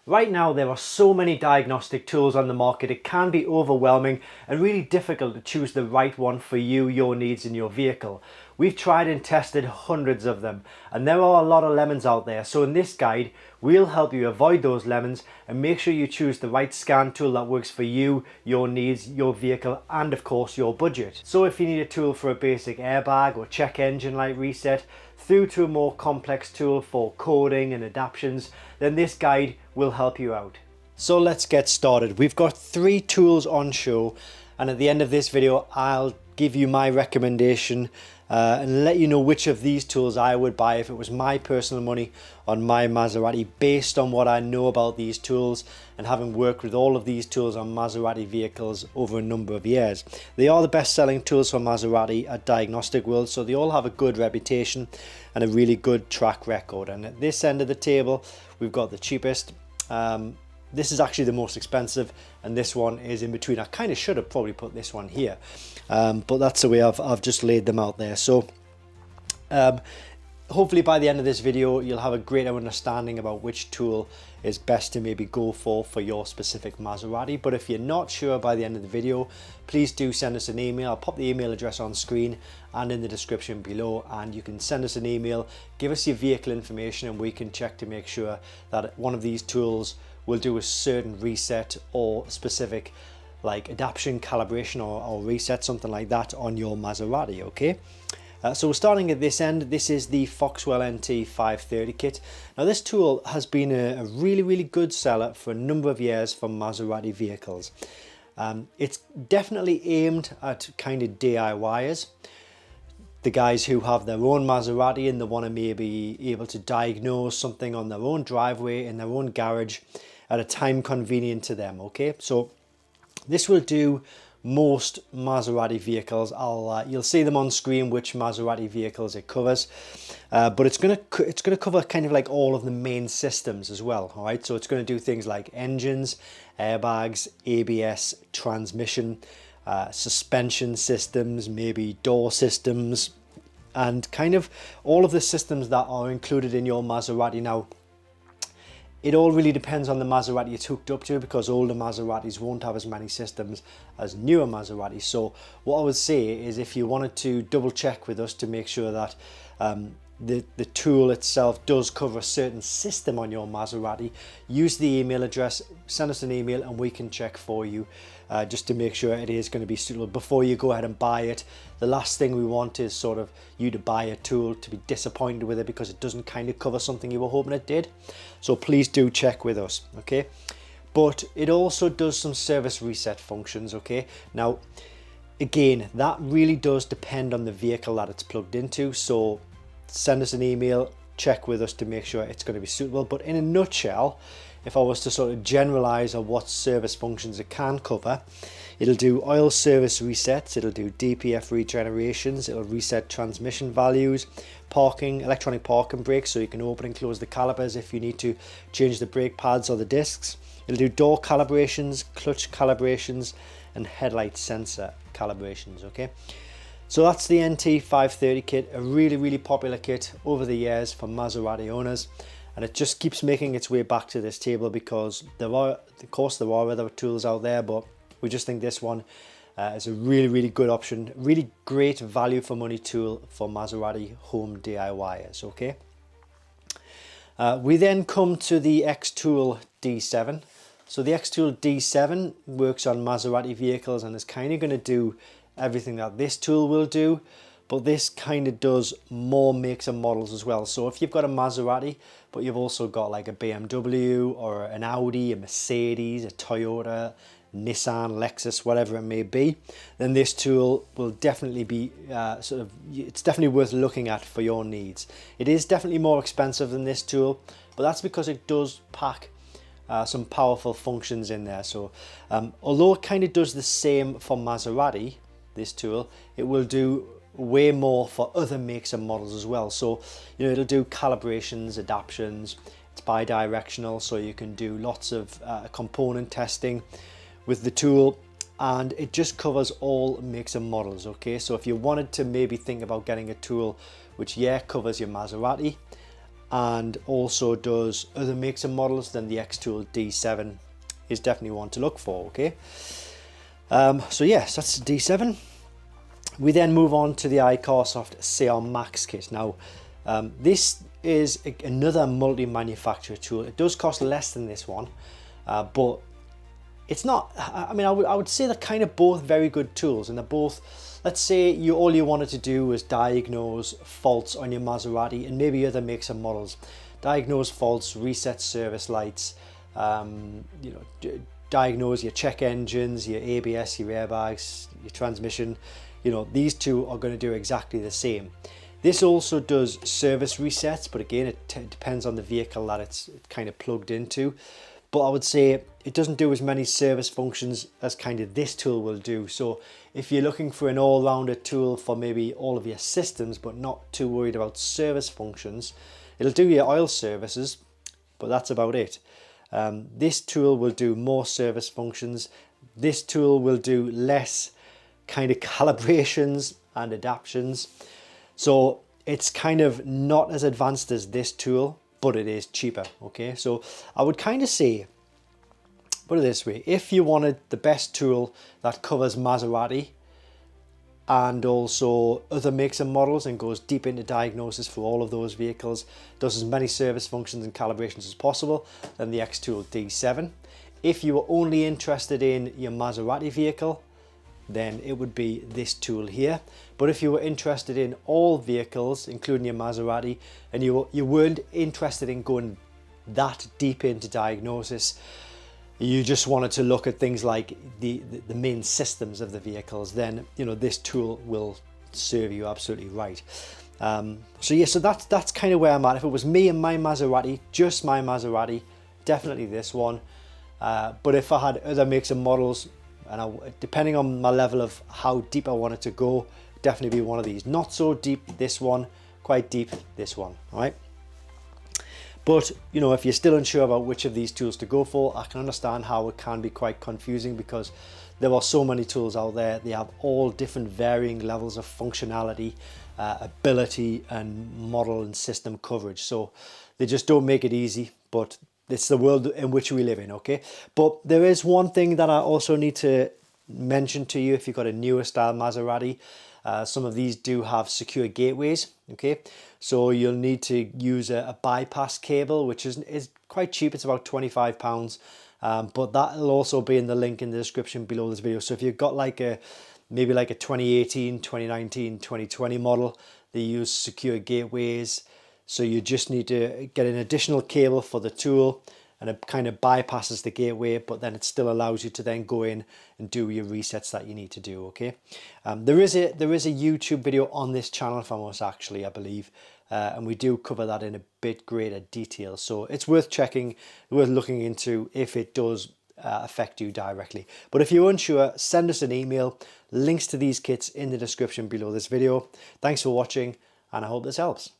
Right now there are so many diagnostic tools on the market, it can be overwhelming and really difficult to choose the right one for you, your needs and your vehicle. We've tried and tested hundreds of them and there are a lot of lemons out there, so in this guide we'll help you avoid those lemons and make sure you choose the right scan tool that works for you, your needs, your vehicle and of course your budget. So if you need a tool for a basic airbag or check engine light reset, through to a more complex tool for coding and adaptions, then this guide will help you out. So let's get started. We've got 3 tools on show, and at the end of this video I'll give you my recommendation and let you know which of these tools I would buy if it was my personal money on my Maserati, based on what I know about these tools and having worked with all of these tools on Maserati vehicles over a number of years. They are the best selling tools for Maserati at Diagnostic World, so they all have a good reputation and a really good track record. And at this end of the table we've got the cheapest. This is actually the most expensive, and this one is in between. I kind of should have probably put this one here, but that's the way I've just laid them out there. So hopefully by the end of this video you'll have a greater understanding about which tool is best to maybe go for your specific Maserati. But if you're not sure by the end of the video, please do send us an email. I'll pop the email address on screen and in the description below, and you can send us an email, give us your vehicle information, and we can check to make sure that one of these tools will do a certain reset or specific like adaption, calibration or reset, something like that on your Maserati, okay? So we're starting at this end. This is the Foxwell NT530 kit. Now this tool has been a really good seller for a number of years for Maserati vehicles. It's definitely aimed at kind of DIYers, the guys who have their own Maserati and they want to maybe able to diagnose something on their own driveway in their own garage at a time convenient to them, okay? So this will do most Maserati vehicles. You'll see them on screen which Maserati vehicles it covers, but it's gonna cover kind of like all of the main systems as well. All right, so it's going to do things like engines, airbags, ABS, transmission, suspension systems, maybe door systems, and kind of all of the systems that are included in your Maserati. Now it all really depends on the Maserati it's hooked up to, because older Maseratis won't have as many systems as newer Maseratis. So what I would say is, if you wanted to double check with us to make sure that the tool itself does cover a certain system on your Maserati, use the email address, send us an email and we can check for you just to make sure it is going to be suitable before you go ahead and buy it. The last thing we want is sort of you to buy a tool to be disappointed with it because it doesn't kind of cover something you were hoping it did. So please do check with us, okay? But it also does some service reset functions, okay? Now again, that really does depend on the vehicle that it's plugged into, so send us an email, check with us to make sure it's going to be suitable. But in a nutshell, if I was to sort of generalize on what service functions it can cover, it'll do oil service resets, it'll do DPF regenerations, it'll reset transmission values, parking, electronic parking brakes, so you can open and close the calipers if you need to change the brake pads or the discs. It'll do door calibrations, clutch calibrations, and headlight sensor calibrations, okay? So that's the NT530 kit, a really popular kit over the years for Maserati owners, and it just keeps making its way back to this table because there are other tools out there, but we just think this one is a really good option, really great value for money tool for Maserati home DIYers, okay? We then come to the X-Tool D7. So the X-Tool D7 works on Maserati vehicles and is kind of going to do everything that this tool will do, but this kind of does more makes and models as well. So if you've got a Maserati but you've also got like a BMW or an Audi, a Mercedes, a Toyota, Nissan, Lexus, whatever it may be, then this tool will definitely be it's definitely worth looking at for your needs. It is definitely more expensive than this tool, but that's because it does pack some powerful functions in there. So although it kind of does the same for Maserati, this tool, it will do way more for other makes and models as well. So you know, it'll do calibrations, adaptions, it's bi-directional, so you can do lots of component testing with the tool, and it just covers all makes and models, okay? So if you wanted to maybe think about getting a tool which covers your Maserati and also does other makes and models, then the X-Tool D7 is definitely one to look for, okay? So yes, that's the D7. We then move on to the iCarsoft CR Max kit. Now, this is another multi-manufacturer tool. It does cost less than this one, but it's not, I mean, I would say they're kind of both very good tools, and they're both, let's say all you wanted to do was diagnose faults on your Maserati and maybe other makes and models. Diagnose faults, reset service lights, you know, diagnose your check engines, your ABS, your airbags, your transmission. You know, these two are going to do exactly the same. This also does service resets, but again, it depends on the vehicle that it's kind of plugged into. But I would say it doesn't do as many service functions as kind of this tool will do. So if you're looking for an all-rounder tool for maybe all of your systems, but not too worried about service functions, it'll do your oil services, but that's about it. This tool will do more service functions. This tool will do less kind of calibrations and adaptions. So it's kind of not as advanced as this tool, but it is cheaper, okay? So I would kind of say, put it this way, if you wanted the best tool that covers Maserati and also other makes and models and goes deep into diagnosis for all of those vehicles, does as many service functions and calibrations as possible, then the X-Tool D7. If you were only interested in your Maserati vehicle, then it would be this tool here. But if you were interested in all vehicles, including your Maserati, and you weren't interested in going that deep into diagnosis, you just wanted to look at things like the main systems of the vehicles, then you know this tool will serve you absolutely right. So yeah, so that's kind of where I'm at. If it was me and my Maserati, just my Maserati, definitely this one. But if I had other makes and models, and depending on my level of how deep I wanted to go, definitely be one of these. Not so deep, this one. Quite deep, this one. All right. But you know, if you're still unsure about which of these tools to go for, I can understand how it can be quite confusing because there are so many tools out there. They have all different varying levels of functionality, ability, and model and system coverage. So they just don't make it easy. But it's the world in which we live in, okay? But there is one thing that I also need to mention to you if you've got a newer style Maserati. Some of these do have secure gateways, okay? So you'll need to use a bypass cable, which is quite cheap. It's about £25. But that'll also be in the link in the description below this video. So if you've got like maybe like a 2018, 2019, 2020 model, they use secure gateways. So you just need to get an additional cable for the tool, and it kind of bypasses the gateway, but then it still allows you to then go in and do your resets that you need to do, okay? There is a YouTube video on this channel from us actually, I believe, and we do cover that in a bit greater detail. So it's worth checking, worth looking into if it does affect you directly. But if you're unsure, send us an email. Links to these kits in the description below this video. Thanks for watching, and I hope this helps.